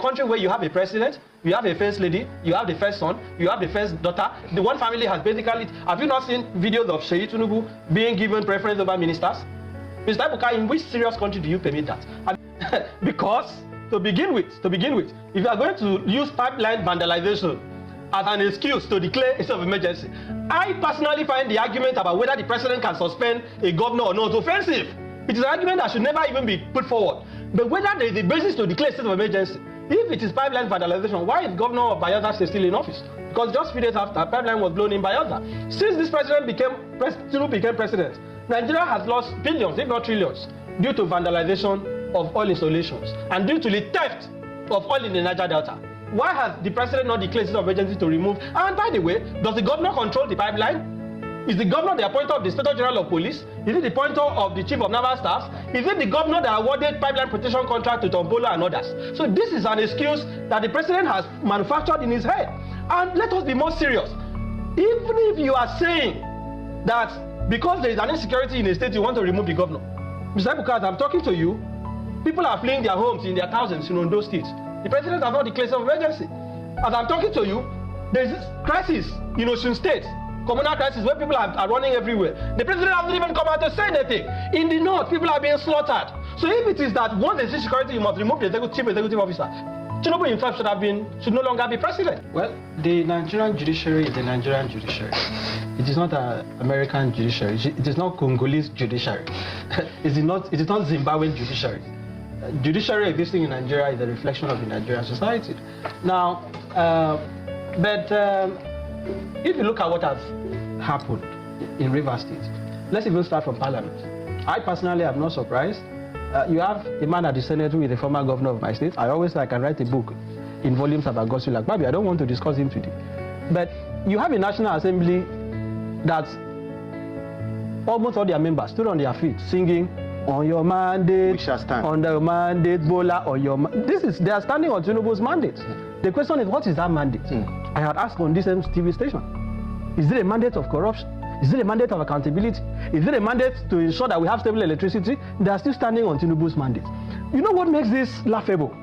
country where you have a president, you have a first lady, you have the first son, you have the first daughter. The one family has basically. Have you not seen videos of Tinubu being given preference over ministers? Mr. Ebuka, in which serious country do you permit that? Because to begin with, if you are going to use pipeline vandalization as an excuse to declare a state of emergency, I personally find the argument about whether the president can suspend a governor or not offensive. It is an argument that should never even be put forward. But whether there is a basis to declare a state of emergency, if it is pipeline vandalization, why is Governor of Bayelsa State still in office? Because just 3 days after, pipeline was blown in Bayelsa. Since this president Tinubu became president, Nigeria has lost billions, if not trillions, due to vandalization of oil installations and due to the theft of oil in the Niger Delta. Why has the president not declared state of emergency to remove? And by the way, does the governor control the pipeline? Is the governor the appointer of the Inspector General of Police? Is it the appointer of the Chief of Naval Staff? Is it the governor that awarded pipeline protection contract to Tombolo and others? So this is an excuse that the president has manufactured in his head. And let us be more serious. Even if you are saying that because there is an insecurity in a state, you want to remove the governor. Mr. Ebuka, I'm talking to you. People are fleeing their homes in their thousands in Ondo State. The president has not declared state of emergency. As I'm talking to you, there is this crisis in Osun State. Communal crisis where people are running everywhere. The president hasn't even come out to say anything. In the north, people are being slaughtered. So if it is that once there's insecurity, you must remove the chief executive officer, Tinubu himself should no longer be president. Well, the Nigerian judiciary is the Nigerian judiciary. It is not an American judiciary. It is not Congolese judiciary. It is not Zimbabwean judiciary. Judiciary existing in Nigeria is a reflection of the Nigerian society. Now, if you look at what has happened in Rivers State, let's even start from Parliament. I personally am not surprised. You have a man at the Senate who is the former governor of my state. I always say I can write a book in volumes about Godswill Akpabio. I don't want to discuss him today. But you have a National Assembly that almost all their members stood on their feet singing, "On your mandate, we shall stand. On the mandate, Bola, on your they are standing on Tinubu's mandate. The question is, what is that mandate? I had asked on this TV station, is it a mandate of corruption? Is it a mandate of accountability? Is it a mandate to ensure that we have stable electricity? They are still standing on Tinubu's mandate. You know what makes this laughable?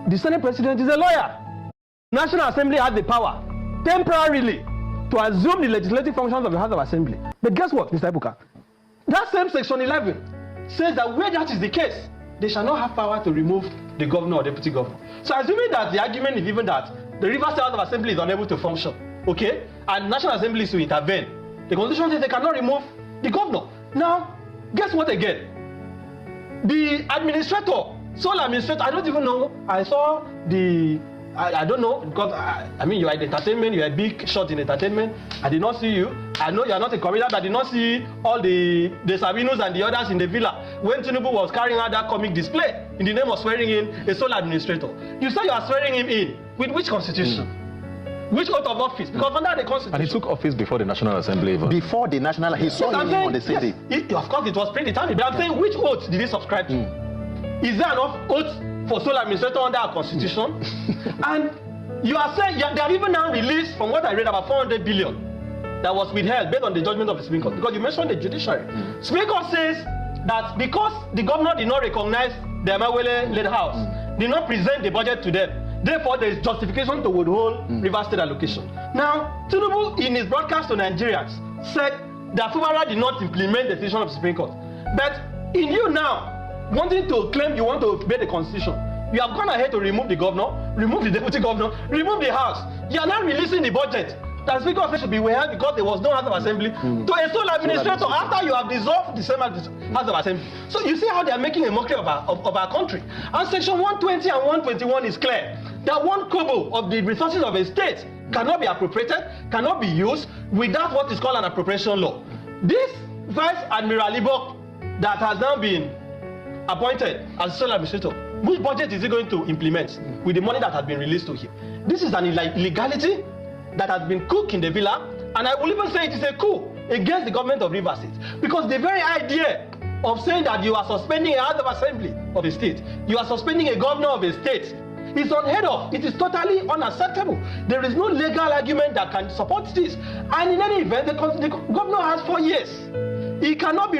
The Senate president is a lawyer. National Assembly has the power, temporarily, to assume the legislative functions of the House of Assembly. But guess what, Mr. Ebuka? That same section 11 says that where that is the case, they shall not have power to remove the governor or deputy governor. So assuming that the argument is even that the Rivers State House of Assembly is unable to function, okay, and National Assembly is to intervene, the Constitution says they cannot remove the governor. Now, guess what again? The administrator, sole administrator, I don't even know. I saw I don't know, because I mean, you are in entertainment, you are a big shot in entertainment. I did not see you. I know you are not a comedian, but I did not see all the Sabinos and the others in the villa when Tinubu was carrying out that comic display in the name of swearing in a sole administrator. You say you are swearing him in with which constitution? Which oath of office? Because under the constitution. And he took office before the National Assembly. Before the National, he saw him on the same day. Of course, it was predetermined. But I'm saying, which oath did he subscribe to? Is there enough oath for sole administrator under our constitution? And you are saying they have even now released, from what I read, about 400 billion that was withheld based on the judgment of the Supreme Court. Because you mentioned the judiciary. Supreme Court says that because the governor did not recognize the Emawele-led house, did not present the budget to them, therefore there is justification to withhold Rivers State allocation. Now, Tinubu, in his broadcast to Nigerians, said that Fubara did not implement the decision of the Supreme Court. But in you now, wanting to claim you want to obey the constitution, you have gone ahead to remove the governor, remove the deputy governor, remove the house. You are now releasing the budget that Speaker of should be withheld because there was no House of Assembly to a sole administrator after you have dissolved the same House of Assembly. So you see how they are making a mockery of our country. And section 120 and 121 is clear that 1 kobo of the resources of a state cannot be appropriated, cannot be used without what is called an appropriation law. This Vice Admiral Ibok that has now been appointed as sole administrator, which budget is he going to implement with the money that has been released to him? This is an illegality that has been cooked in the villa, and I will even say it is a coup against the government of Rivers State, because the very idea of saying that you are suspending a House of Assembly of a state, you are suspending a governor of a state, is unheard of. It is totally unacceptable. There is no legal argument that can support this. And in any event, the governor has 4 years. He cannot be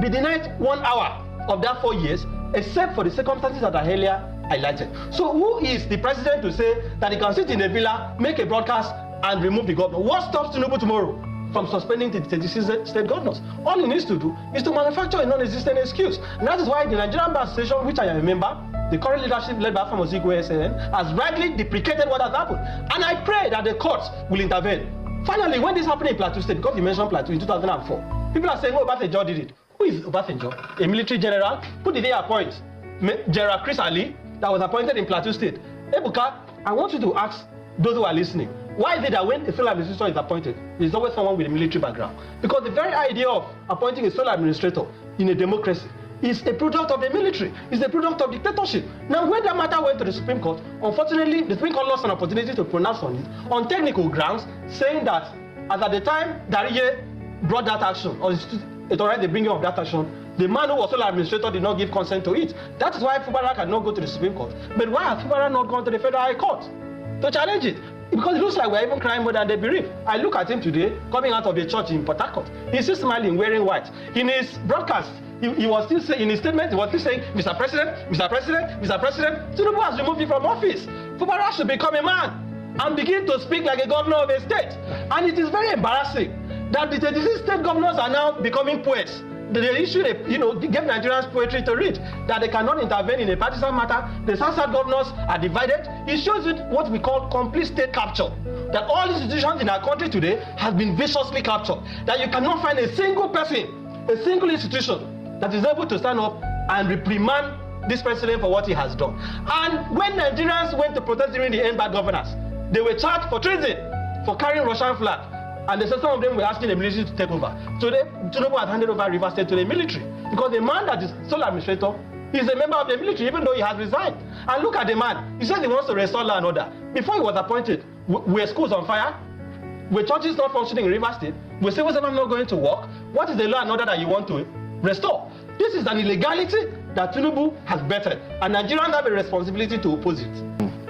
denied 1 hour of that 4 years, except for the circumstances that are earlier highlighted. So who is the president to say that he can sit in a villa, make a broadcast, and remove the governor? What stops Tinubu tomorrow from suspending the 36 state governors? All he needs to do is to manufacture a non-existent excuse. And that is why the Nigerian Bar Association, which I am a member, the current leadership led by Famozigwe SNN, has rightly deprecated what has happened. And I pray that the courts will intervene. Finally, when this happened in Plateau State, because you mentioned Plateau in 2004, people are saying, oh, Obasanjo did it. Who is Obasanjo? A military general? Who did they appoint? General Chris Ali, that was appointed in Plateau State. Ebuka, I want you to ask those who are listening, why is it that when a sole administrator is appointed, there's always someone with a military background? Because the very idea of appointing a sole administrator in a democracy is a product of the military, is a product of dictatorship. Now, when that matter went to the Supreme Court, unfortunately, the Supreme Court lost an opportunity to pronounce on it on technical grounds, saying that as at the time Dariye brought that action, or it already the bringing of that action, the man who was sole administrator did not give consent to it. That is why Fubara cannot go to the Supreme Court. But why has Fubara not gone to the Federal High Court to challenge it? Because it looks like we're even crying more than they believe. I look at him today, coming out of the church in Port Harcourt. He's still smiling, wearing white. In his broadcast, he was still saying, in his statement, he was still saying, Mr. President, Mr. President, Mr. President. Tinubu has removed him from office. Fubara should become a man and begin to speak like a governor of a state. And it is very embarrassing that the 36 state governors are now becoming poets. They issued they gave Nigerians poetry to read, that they cannot intervene in a partisan matter. The South governors are divided. It shows it what we call complete state capture. That all institutions in our country today have been viciously captured. That you cannot find a single person, a single institution that is able to stand up and reprimand this president for what he has done. And when Nigerians went to protest during the end bad governance, they were charged for treason, for carrying Russian flag. And some of them were asking the military to take over. Today, Tinubu has handed over Rivers State to the military. Because the man that is sole administrator is a member of the military, even though he has resigned. And look at the man. He says he wants to restore law and order. Before he was appointed, were schools on fire? Were churches not functioning in Rivers State? Were civil servants not going to work? What is the law and order that you want to restore? This is an illegality that Tinubu has bettered. And Nigerians have a responsibility to oppose it.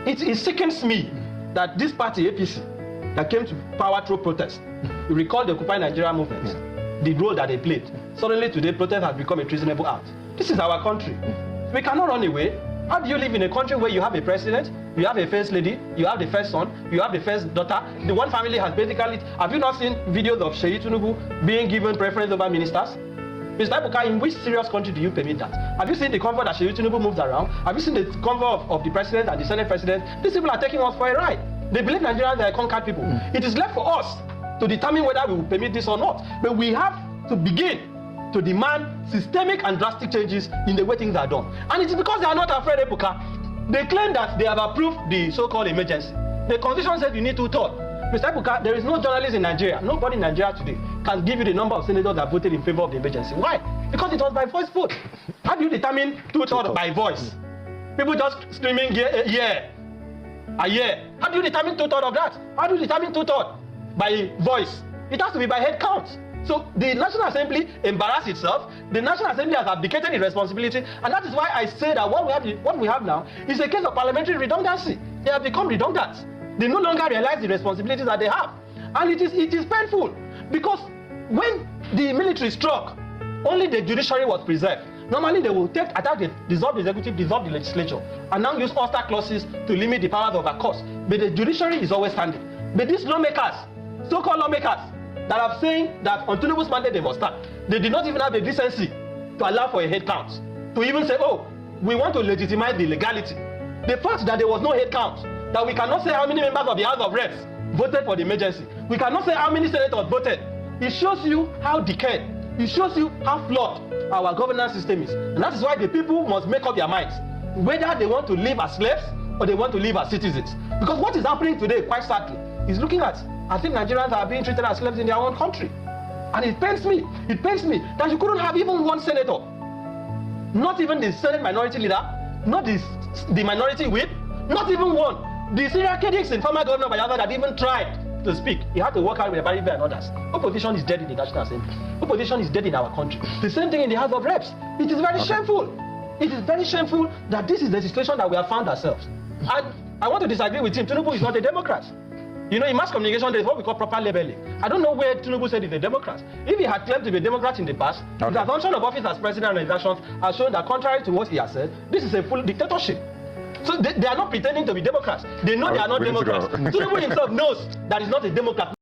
It sickens me that this party, APC, that came to power through protest, you recall the Occupy Nigeria movement, the role that they played. Suddenly today, protest has become a treasonable act. This is our country. We cannot run away. How do you live in a country where you have a president, you have a first lady, you have the first son, you have the first daughter? The one family has basically, have you not seen videos of Tinubu being given preference over ministers? Mr. Ibuka, in which serious country do you permit that? Have you seen the convoy that Tinubu moves around? Have you seen the convoy of the president and the Senate president? These people are taking us for a ride. They believe Nigerians are conquered people. It is left for us to determine whether we will permit this or not. But we have to begin to demand systemic and drastic changes in the way things are done. And it is because they are not afraid, Ebuka. They claim that they have approved the so-called emergency. The constitution said you need 2/3. Mr. Ebuka, there is no journalist in Nigeria, nobody in Nigeria today can give you the number of senators that voted in favor of the emergency. Why? Because it was by voice vote. How do you determine 2/3 by voice? People just screaming, yeah. A year. How do you determine 2/3 of that? How do you determine 2/3 by voice? It has to be by head count. So the National Assembly embarrassed itself. The National Assembly has abdicated its responsibility, and that is why I say that what we have now is a case of parliamentary redundancy. They have become redundant. They no longer realize the responsibilities that they have, and it is painful because when the military struck, only the judiciary was preserved. Normally, they will attack the dissolve the executive, dissolve the legislature, and now use ouster clauses to limit the powers of a court. But the judiciary is always standing. But these lawmakers, so-called lawmakers, that are saying that on Tinubu's mandate they must stand, they did not even have the decency to allow for a head count, to even say, oh, we want to legitimize the legality. The fact that there was no head count, that we cannot say how many members of the House of Reps voted for the emergency, we cannot say how many senators voted, it shows you how decayed, it shows you how flawed our governance system is. And that is why the people must make up their minds whether they want to live as slaves or they want to live as citizens. Because what is happening today, quite sadly, is looking at as if Nigerians are being treated as slaves in their own country. And it pains me that you couldn't have even one senator, not even the Senate minority leader, not the minority whip, not even one. The Syria Kedix, former governor Bayelsa, that even tried to speak. He had to work out with Baribe and others. Opposition is dead in the National Assembly. Opposition is dead in our country. The same thing in the House of Reps. It is very shameful. It is very shameful that this is the situation that we have found ourselves. And I want to disagree with him. Tinubu is not a Democrat. You know, in mass communication, there is what we call proper labeling. I don't know where Tinubu said he's a Democrat. If he had claimed to be a Democrat in the past, his assumption of office as president and his actions has shown that contrary to what he has said, this is a full dictatorship. So they are not pretending to be Democrats. They know they are not Democrats. Tinubu himself knows that he's not a Democrat.